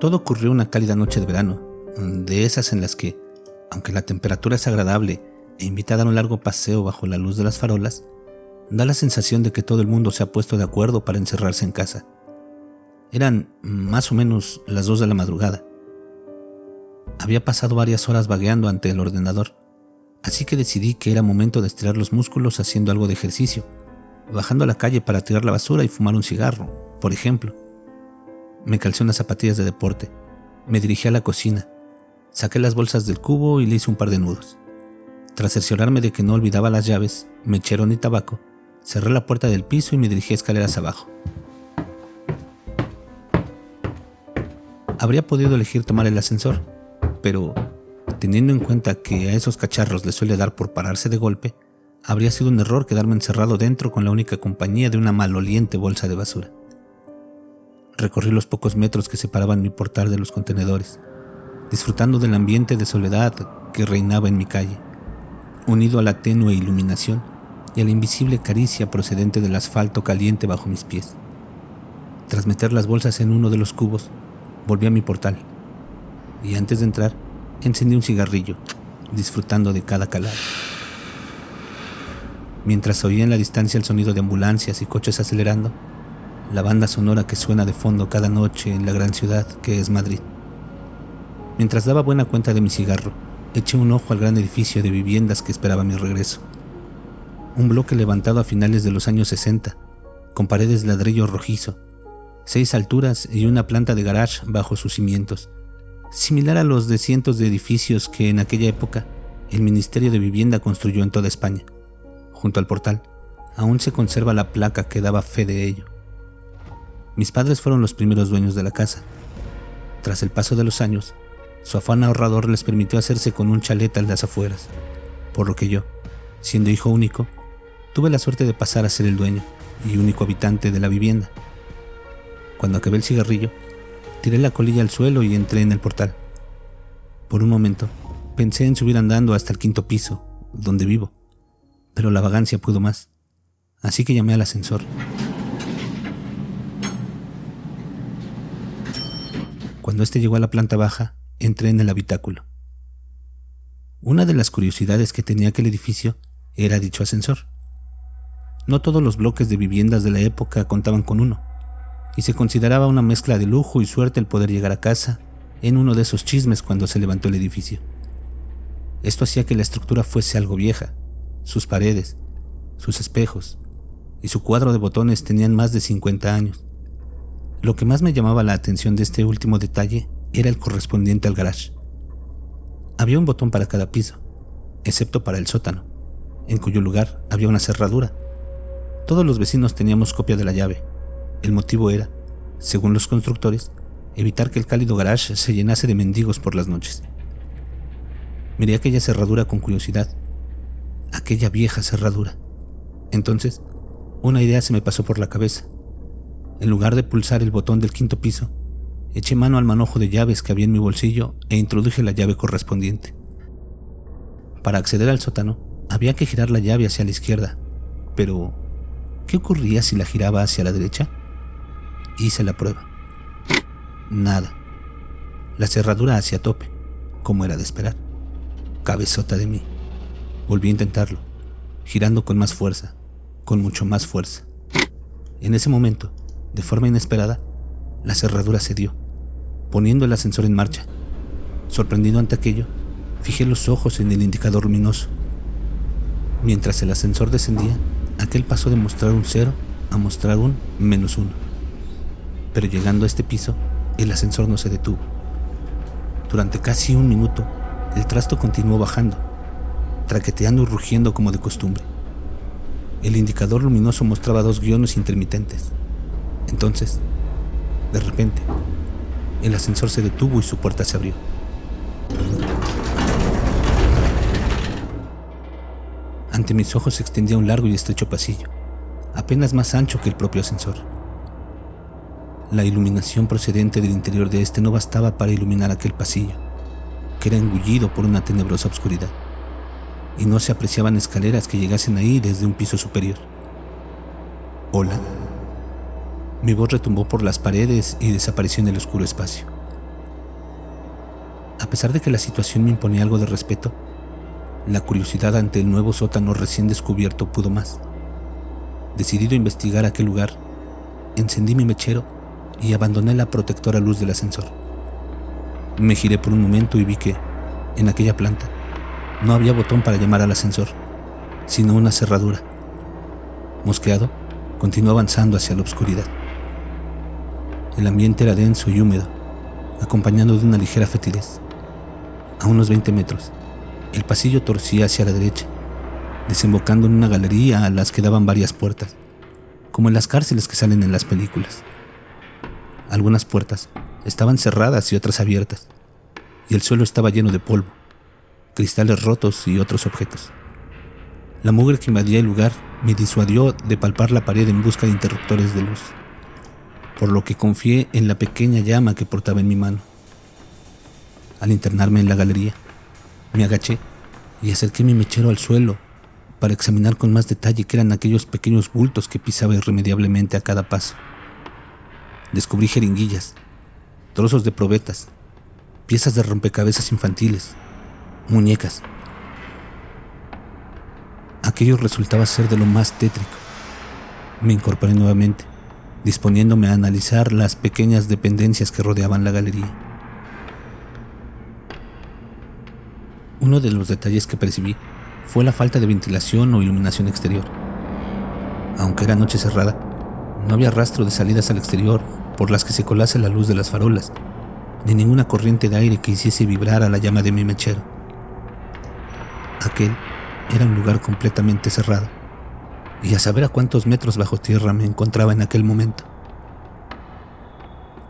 Todo ocurrió una cálida noche de verano, de esas en las que, aunque la temperatura es agradable e invita a dar un largo paseo bajo la luz de las farolas, da la sensación de que todo el mundo se ha puesto de acuerdo para encerrarse en casa. Eran más o menos las 2 de la madrugada. Había pasado varias horas vagueando ante el ordenador, así que decidí que era momento de estirar los músculos haciendo algo de ejercicio, bajando a la calle para tirar la basura y fumar un cigarro, por ejemplo. Me calcé unas zapatillas de deporte, me dirigí a la cocina, saqué las bolsas del cubo y le hice un par de nudos. Tras cerciorarme de que no olvidaba las llaves, mechero ni tabaco, cerré la puerta del piso y me dirigí escaleras abajo. Habría podido elegir tomar el ascensor, pero teniendo en cuenta que a esos cacharros les suele dar por pararse de golpe, habría sido un error quedarme encerrado dentro con la única compañía de una maloliente bolsa de basura. Recorrí los pocos metros que separaban mi portal de los contenedores, disfrutando del ambiente de soledad que reinaba en mi calle, unido a la tenue iluminación y a la invisible caricia procedente del asfalto caliente bajo mis pies. Tras meter las bolsas en uno de los cubos, volví a mi portal y antes de entrar, encendí un cigarrillo, disfrutando de cada calado. Mientras oía en la distancia el sonido de ambulancias y coches acelerando, la banda sonora que suena de fondo cada noche en la gran ciudad que es Madrid. Mientras daba buena cuenta de mi cigarro, eché un ojo al gran edificio de viviendas que esperaba mi regreso. Un bloque levantado a finales de los años 60, con paredes de ladrillo rojizo, 6 alturas y una planta de garage bajo sus cimientos, similar a los de cientos de edificios que en aquella época el Ministerio de Vivienda construyó en toda España. Junto al portal, aún se conserva la placa que daba fe de ello. Mis padres fueron los primeros dueños de la casa. Tras el paso de los años, su afán ahorrador les permitió hacerse con un chalet a las afueras, por lo que yo, siendo hijo único, tuve la suerte de pasar a ser el dueño y único habitante de la vivienda. Cuando acabé el cigarrillo, tiré la colilla al suelo y entré en el portal. Por un momento, pensé en subir andando hasta el 5º piso, donde vivo, pero la vagancia pudo más, así que llamé al ascensor. Cuando este llegó a la planta baja, entré en el habitáculo. Una de las curiosidades que tenía aquel edificio era dicho ascensor. No todos los bloques de viviendas de la época contaban con uno, y se consideraba una mezcla de lujo y suerte el poder llegar a casa en uno de esos chismes cuando se levantó el edificio. Esto hacía que la estructura fuese algo vieja. Sus paredes, sus espejos y su cuadro de botones tenían más de 50 años. Lo que más me llamaba la atención de este último detalle era el correspondiente al garage. Había un botón para cada piso, excepto para el sótano, en cuyo lugar había una cerradura. Todos los vecinos teníamos copia de la llave. El motivo era, según los constructores, evitar que el cálido garage se llenase de mendigos por las noches. Miré aquella cerradura con curiosidad, aquella vieja cerradura. Entonces, una idea se me pasó por la cabeza. En lugar de pulsar el botón del 5º piso, eché mano al manojo de llaves que había en mi bolsillo e introduje la llave correspondiente. Para acceder al sótano, había que girar la llave hacia la izquierda, pero ¿qué ocurría si la giraba hacia la derecha? Hice la prueba. Nada. La cerradura hacia tope, como era de esperar. Cabezota de mí. Volví a intentarlo, girando con más fuerza, con mucho más fuerza. En ese momento, de forma inesperada, la cerradura cedió, poniendo el ascensor en marcha. Sorprendido ante aquello, fijé los ojos en el indicador luminoso. Mientras el ascensor descendía, aquel pasó de mostrar un 0 a mostrar un -1. Pero llegando a este piso, el ascensor no se detuvo. Durante casi un minuto, el trasto continuó bajando, traqueteando y rugiendo como de costumbre. El indicador luminoso mostraba 2 guiones intermitentes. Entonces, de repente, el ascensor se detuvo y su puerta se abrió. Ante mis ojos se extendía un largo y estrecho pasillo, apenas más ancho que el propio ascensor. La iluminación procedente del interior de este no bastaba para iluminar aquel pasillo, que era engullido por una tenebrosa oscuridad, y no se apreciaban escaleras que llegasen ahí desde un piso superior. «Hola». Mi voz retumbó por las paredes y desapareció en el oscuro espacio. A pesar de que la situación me imponía algo de respeto, la curiosidad ante el nuevo sótano recién descubierto pudo más. Decidido a investigar aquel lugar, encendí mi mechero y abandoné la protectora luz del ascensor. Me giré por un momento y vi que, en aquella planta, no había botón para llamar al ascensor, sino una cerradura. Mosqueado, continué avanzando hacia la oscuridad. El ambiente era denso y húmedo, acompañado de una ligera fetidez. A unos 20 metros, el pasillo torcía hacia la derecha, desembocando en una galería a las que daban varias puertas, como en las cárceles que salen en las películas. Algunas puertas estaban cerradas y otras abiertas, y el suelo estaba lleno de polvo, cristales rotos y otros objetos. La mugre que invadía el lugar me disuadió de palpar la pared en busca de interruptores de luz, por lo que confié en la pequeña llama que portaba en mi mano. Al internarme en la galería, me agaché y acerqué mi mechero al suelo para examinar con más detalle qué eran aquellos pequeños bultos que pisaba irremediablemente a cada paso. Descubrí jeringuillas, trozos de probetas, piezas de rompecabezas infantiles, muñecas. Aquello resultaba ser de lo más tétrico. Me incorporé nuevamente, disponiéndome a analizar las pequeñas dependencias que rodeaban la galería. Uno de los detalles que percibí fue la falta de ventilación o iluminación exterior. Aunque era noche cerrada, no había rastro de salidas al exterior por las que se colase la luz de las farolas, ni ninguna corriente de aire que hiciese vibrar a la llama de mi mechero. Aquel era un lugar completamente cerrado, y a saber a cuántos metros bajo tierra me encontraba en aquel momento.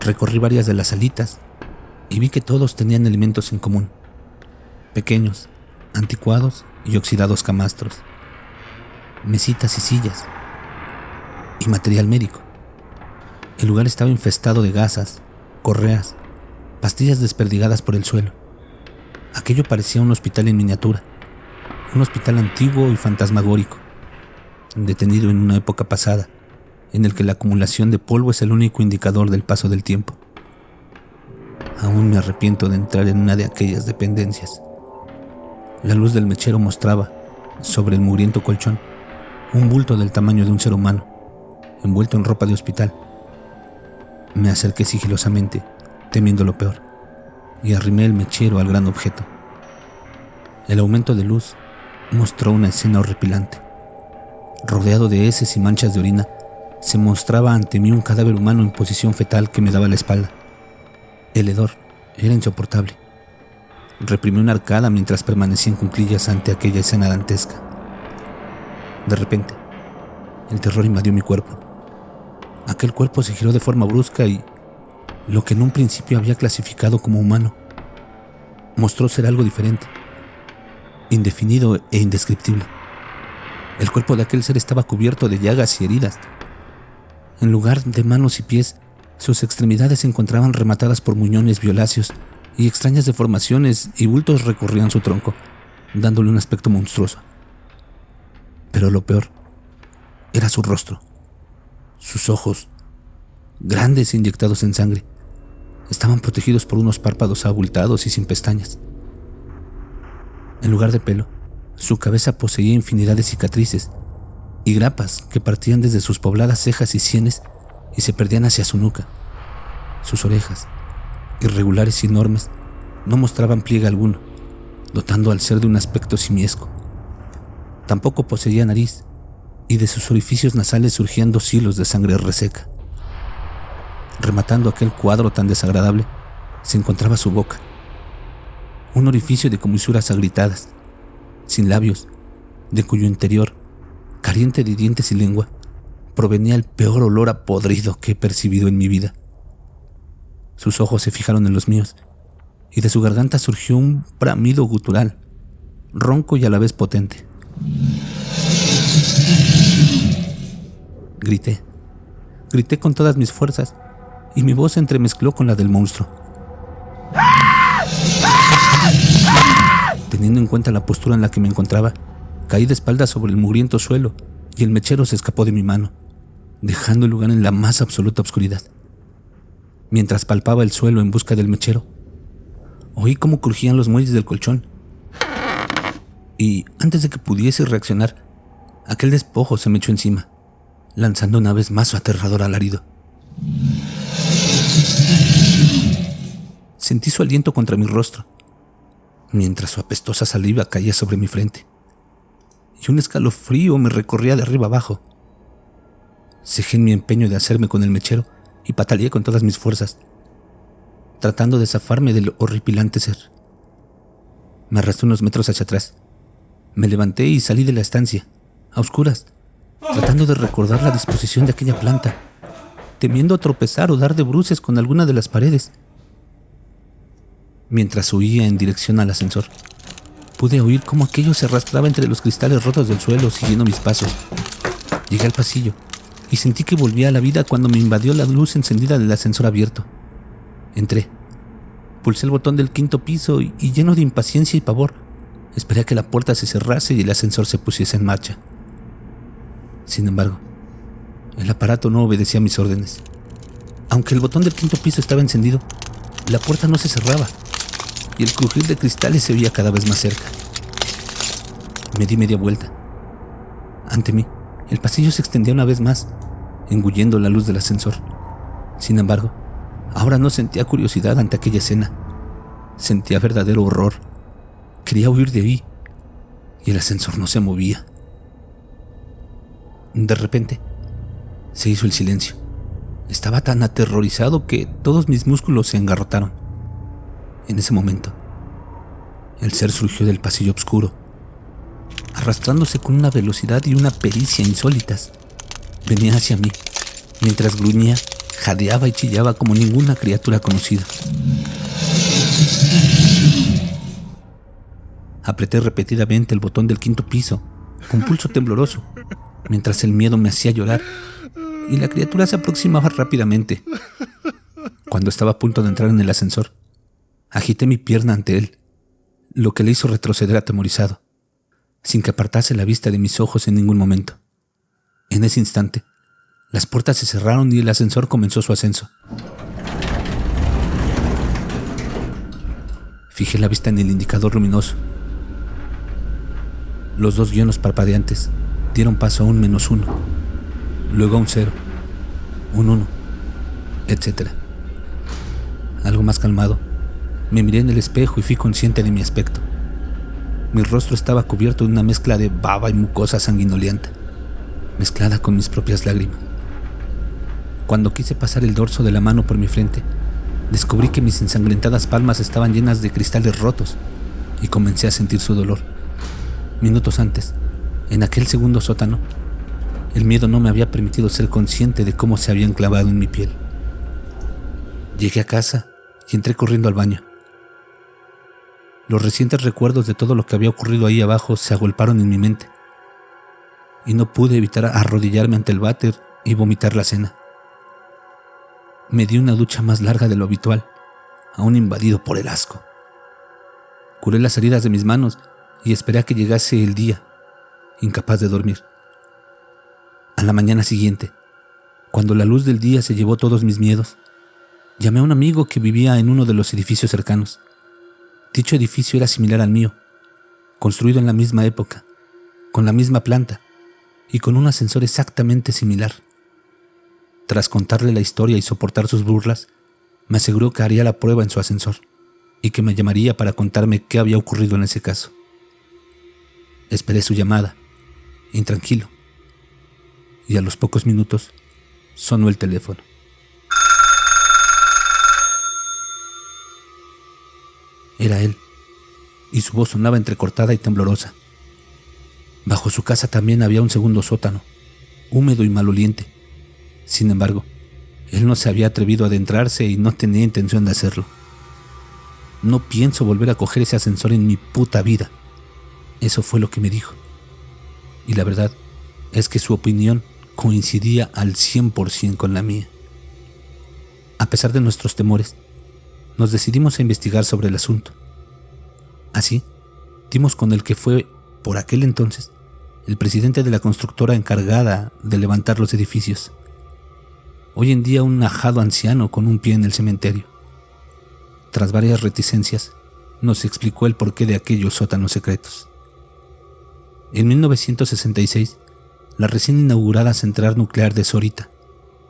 Recorrí varias de las salitas y vi que todos tenían elementos en común: pequeños, anticuados y oxidados camastros, mesitas y sillas, y material médico. El lugar estaba infestado de gasas, correas, pastillas desperdigadas por el suelo. Aquello parecía un hospital en miniatura, un hospital antiguo y fantasmagórico, detenido en una época pasada, en el que la acumulación de polvo es el único indicador del paso del tiempo. Aún me arrepiento de entrar en una de aquellas dependencias. La luz del mechero mostraba, sobre el mugriento colchón, un bulto del tamaño de un ser humano, envuelto en ropa de hospital. Me acerqué sigilosamente, temiendo lo peor, y arrimé el mechero al gran objeto. El aumento de luz mostró una escena horripilante. Rodeado de heces y manchas de orina, se mostraba ante mí un cadáver humano en posición fetal que me daba la espalda. El hedor era insoportable. Reprimí una arcada mientras permanecía en cuclillas ante aquella escena dantesca. De repente, el terror invadió mi cuerpo. Aquel cuerpo se giró de forma brusca y lo que en un principio había clasificado como humano mostró ser algo diferente, indefinido e indescriptible. El cuerpo de aquel ser estaba cubierto de llagas y heridas. En lugar de manos y pies, sus extremidades se encontraban rematadas por muñones violáceos y extrañas deformaciones y bultos recorrían su tronco, dándole un aspecto monstruoso. Pero lo peor era su rostro. Sus ojos, grandes e inyectados en sangre, estaban protegidos por unos párpados abultados y sin pestañas. En lugar de pelo, su cabeza poseía infinidad de cicatrices y grapas que partían desde sus pobladas cejas y sienes y se perdían hacia su nuca. Sus orejas, irregulares y enormes, no mostraban pliegue alguno, dotando al ser de un aspecto simiesco. Tampoco poseía nariz, y de sus orificios nasales surgían 2 hilos de sangre reseca. Rematando aquel cuadro tan desagradable, se encontraba su boca, un orificio de comisuras agrietadas, sin labios, de cuyo interior, carente de dientes y lengua, provenía el peor olor a podrido que he percibido en mi vida. Sus ojos se fijaron en los míos, y de su garganta surgió un bramido gutural, ronco y a la vez potente. Grité con todas mis fuerzas, y mi voz se entremezcló con la del monstruo. Teniendo en cuenta la postura en la que me encontraba, caí de espaldas sobre el mugriento suelo, y el mechero se escapó de mi mano, dejando el lugar en la más absoluta oscuridad. Mientras palpaba el suelo en busca del mechero, Oí cómo crujían los muelles del colchón. Y antes de que pudiese reaccionar, aquel despojo se me echó encima, lanzando una vez más su aterrador alarido. Sentí su aliento contra mi rostro, mientras su apestosa saliva caía sobre mi frente, y un escalofrío me recorría de arriba abajo. Cejé en mi empeño de hacerme con el mechero y pataleé con todas mis fuerzas, tratando de zafarme del horripilante ser. Me arrastré unos metros hacia atrás. Me levanté y salí de la estancia, a oscuras, tratando de recordar la disposición de aquella planta, temiendo tropezar o dar de bruces con alguna de las paredes. Mientras huía en dirección al ascensor, pude oír cómo aquello se arrastraba entre los cristales rotos del suelo, siguiendo mis pasos. Llegué al pasillo y sentí que volvía a la vida cuando me invadió la luz encendida del ascensor abierto. Entré, pulsé el botón del 5º piso y lleno de impaciencia y pavor, esperé a que la puerta se cerrase y el ascensor se pusiese en marcha. Sin embargo, el aparato no obedecía mis órdenes. Aunque el botón del 5º piso estaba encendido, la puerta no se cerraba y el crujir de cristales se oía cada vez más cerca. Me di media vuelta. Ante mí, el pasillo se extendía una vez más, engullendo la luz del ascensor. Sin embargo, ahora no sentía curiosidad ante aquella escena. Sentía verdadero horror. Quería huir de ahí, y el ascensor no se movía. De repente, se hizo el silencio. Estaba tan aterrorizado que todos mis músculos se engarrotaron. En ese momento, el ser surgió del pasillo oscuro, arrastrándose con una velocidad y una pericia insólitas. Venía hacia mí, mientras gruñía, jadeaba y chillaba como ninguna criatura conocida. Apreté repetidamente el botón del 5º piso, con pulso tembloroso, mientras el miedo me hacía llorar, y la criatura se aproximaba rápidamente. Cuando estaba a punto de entrar en el ascensor, agité mi pierna ante él, lo que le hizo retroceder atemorizado, sin que apartase la vista de mis ojos en ningún momento. En ese instante, las puertas se cerraron y el ascensor comenzó su ascenso. Fijé la vista en el indicador luminoso. Los 2 guiones parpadeantes dieron paso a un -1, luego a un 0, un 1, etc. Algo más calmado, me miré en el espejo y fui consciente de mi aspecto. Mi rostro estaba cubierto de una mezcla de baba y mucosa sanguinolenta, mezclada con mis propias lágrimas. Cuando quise pasar el dorso de la mano por mi frente, descubrí que mis ensangrentadas palmas estaban llenas de cristales rotos y comencé a sentir su dolor. Minutos antes, en aquel segundo sótano, el miedo no me había permitido ser consciente de cómo se habían clavado en mi piel. Llegué a casa y entré corriendo al baño. Los recientes recuerdos de todo lo que había ocurrido ahí abajo se agolparon en mi mente, y no pude evitar arrodillarme ante el váter y vomitar la cena. Me di una ducha más larga de lo habitual, aún invadido por el asco. Curé las heridas de mis manos y esperé a que llegase el día, incapaz de dormir. A la mañana siguiente, cuando la luz del día se llevó todos mis miedos, llamé a un amigo que vivía en uno de los edificios cercanos. Dicho edificio era similar al mío, construido en la misma época, con la misma planta y con un ascensor exactamente similar. Tras contarle la historia y soportar sus burlas, me aseguró que haría la prueba en su ascensor y que me llamaría para contarme qué había ocurrido en ese caso. Esperé su llamada, intranquilo, y a los pocos minutos sonó el teléfono. Era él, y su voz sonaba entrecortada y temblorosa. Bajo su casa también había un segundo sótano, húmedo y maloliente. Sin embargo, él no se había atrevido a adentrarse y no tenía intención de hacerlo. No pienso volver a coger ese ascensor en mi puta vida. Eso fue lo que me dijo. Y la verdad es que su opinión coincidía al 100% con la mía. A pesar de nuestros temores, nos decidimos a investigar sobre el asunto. Así, dimos con el que fue, por aquel entonces, el presidente de la constructora encargada de levantar los edificios. Hoy en día un ajado anciano con un pie en el cementerio. Tras varias reticencias, nos explicó el porqué de aquellos sótanos secretos. En 1966, la recién inaugurada central nuclear de Sorita,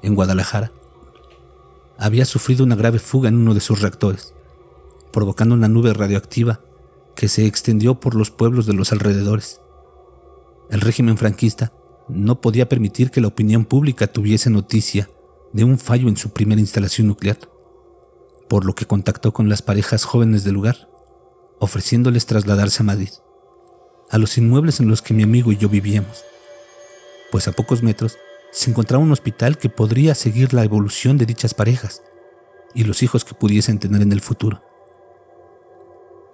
en Guadalajara, había sufrido una grave fuga en uno de sus reactores, provocando una nube radioactiva que se extendió por los pueblos de los alrededores. El régimen franquista no podía permitir que la opinión pública tuviese noticia de un fallo en su primera instalación nuclear, por lo que contactó con las parejas jóvenes del lugar, ofreciéndoles trasladarse a Madrid, a los inmuebles en los que mi amigo y yo vivíamos, pues a pocos metros se encontraba un hospital que podría seguir la evolución de dichas parejas y los hijos que pudiesen tener en el futuro.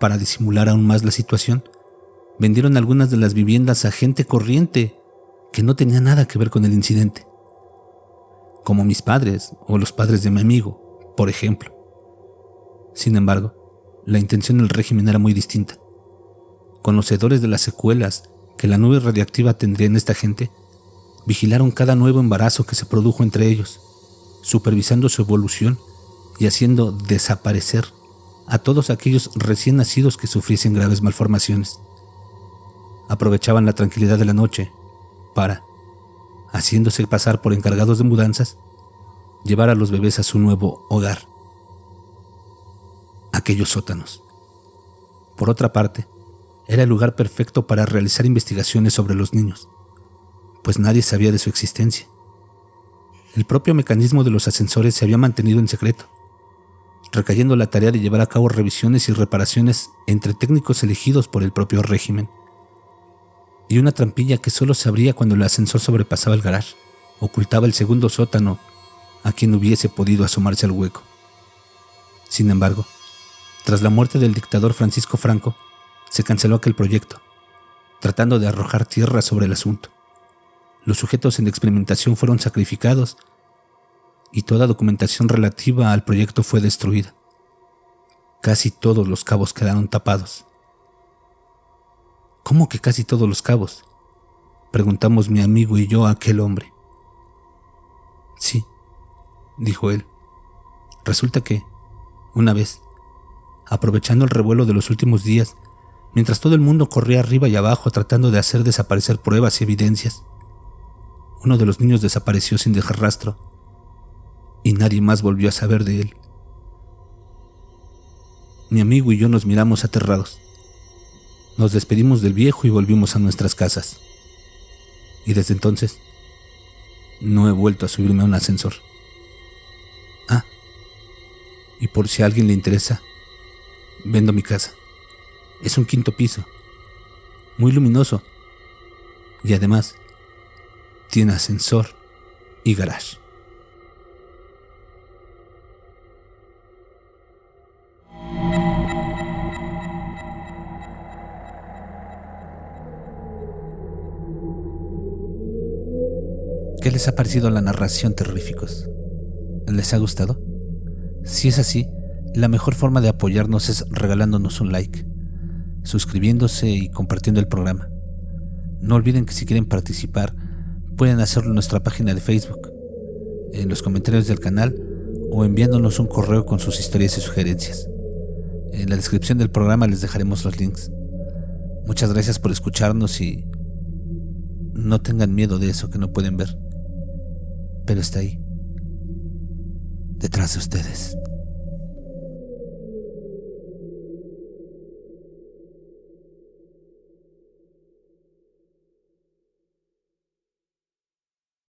Para disimular aún más la situación, vendieron algunas de las viviendas a gente corriente que no tenía nada que ver con el incidente, como mis padres o los padres de mi amigo, por ejemplo. Sin embargo, la intención del régimen era muy distinta. Conocedores de las secuelas que la nube radiactiva tendría en esta gente, vigilaron cada nuevo embarazo que se produjo entre ellos, supervisando su evolución y haciendo desaparecer a todos aquellos recién nacidos que sufriesen graves malformaciones. Aprovechaban la tranquilidad de la noche para, haciéndose pasar por encargados de mudanzas, llevar a los bebés a su nuevo hogar. Aquellos sótanos, por otra parte, era el lugar perfecto para realizar investigaciones sobre los niños, pues nadie sabía de su existencia. El propio mecanismo de los ascensores se había mantenido en secreto, recayendo la tarea de llevar a cabo revisiones y reparaciones entre técnicos elegidos por el propio régimen, y una trampilla que solo se abría cuando el ascensor sobrepasaba el garage, ocultaba el segundo sótano a quien hubiese podido asomarse al hueco. Sin embargo, tras la muerte del dictador Francisco Franco, se canceló aquel proyecto, tratando de arrojar tierra sobre el asunto. Los sujetos en experimentación fueron sacrificados y toda documentación relativa al proyecto fue destruida. Casi todos los cabos quedaron tapados. ¿Cómo que casi todos los cabos?, preguntamos mi amigo y yo a aquel hombre. Sí, dijo él. Resulta que, una vez, aprovechando el revuelo de los últimos días, mientras todo el mundo corría arriba y abajo tratando de hacer desaparecer pruebas y evidencias, uno de los niños desapareció sin dejar rastro y nadie más volvió a saber de él. Mi amigo y yo nos miramos aterrados. Nos despedimos del viejo y volvimos a nuestras casas. Y desde entonces, no he vuelto a subirme a un ascensor. Ah, y por si a alguien le interesa, vendo mi casa. Es un 5º piso, muy luminoso, y además tiene ascensor y garage. ¿Qué les ha parecido la narración, terríficos? ¿Les ha gustado? Si es así, la mejor forma de apoyarnos es regalándonos un like, suscribiéndose y compartiendo el programa. No olviden que si quieren participar, pueden hacerlo en nuestra página de Facebook, en los comentarios del canal o enviándonos un correo con sus historias y sugerencias. En la descripción del programa les dejaremos los links. Muchas gracias por escucharnos y no tengan miedo de eso que no pueden ver, pero está ahí, detrás de ustedes.